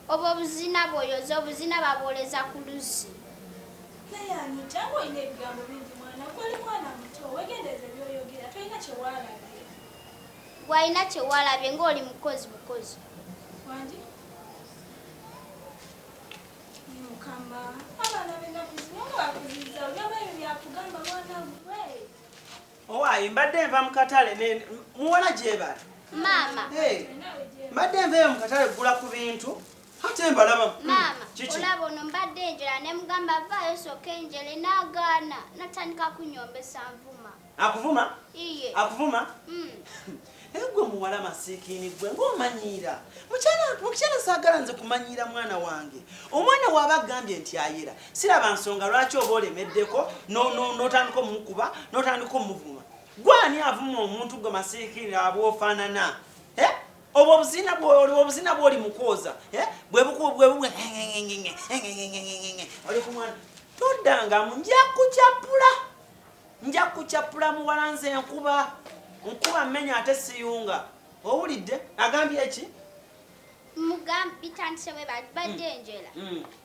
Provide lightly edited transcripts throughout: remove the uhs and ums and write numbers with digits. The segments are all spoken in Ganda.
Obo obuzina bwoyoza obuzina baboleza ku luzi. Naye Anita ng'olina ebigambo bingi mwana, gwali mwana muto, wegendeze by'oyogera, tolina kye waalabye. Gwalina kye waalabye ng'oli mukozi bukozi. Wandi? Mukama, abaana b'ennaku zino nga bakuzizza, olyaba ebyo byakugamba mwana gwe. Owaayi mbadde nva mu katale muwala gyebala. Maama. Mbadde nva eyo mu katale kugula ku bintu. Ate mbalaba. Maama, olaba ono mbadde enjala ne mugamba avaayo sooka enjala n'agaana natandika kunyombesa nvuma. Akuvuma? Iye. Akuvuma? Gwe muwala masiikini gwe ng'omanyiira. Mukyala saagala nze kumanyiira mwana wange. Omwana waaba agambye nti ayera. Siraba nsonga lwaki oba olemeddeko n'otandika omukuba n'otandika omuvuma. Gwe ani avuma omuntu gwe masiikini abwofaanana? Obwo obuzina bw'oli mukooza. Bwe bwe oli ku mwana. Toddangamu nja kukyapula muwala nze enkuba mmenya ate siyunga. Owulidde? Agambye eki? Mugamba bitandise bwe badde enjala.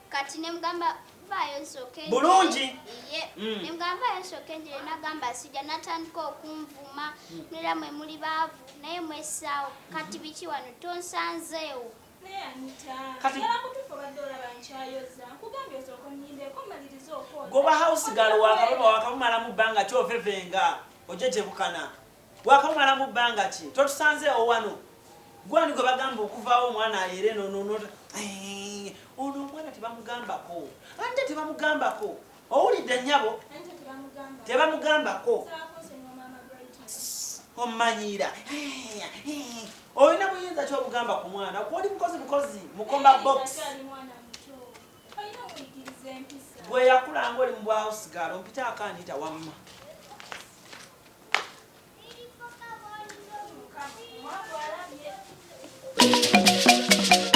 Kati ne mugamba vaayo nsooka enjala. Bulungi. Iye. Ne mugamba vaayo nsooka enjala n'agamba sijja natandika okunvuma n'era mwe muli baavu naye mwessaawo. Kati biki wano tonsanzeewo. Naye Anita, yala kutuufu obadde olaba nkyayoza. Nkugambye osooka onnyindeeko mmaliriza okwoza. Goba house girl wakamumala mu bbanga ki ovevenga ojejebukana. Wakamumala mu bbanga ki? Totusanzeewo wano. Gwani gwe bagamba okuvaawo omwana ayere ono omwana tebamugambako. Ante tebamugambako. Owulidde nnyabo? Tebamugambako. Omanyiira. Olina buyinza ki obugamba ku mwana? Gwoli mukozi mukomba box. Gwe yakula ng'oli mu bwahouse girl ompita akaanita wamma. Thank you.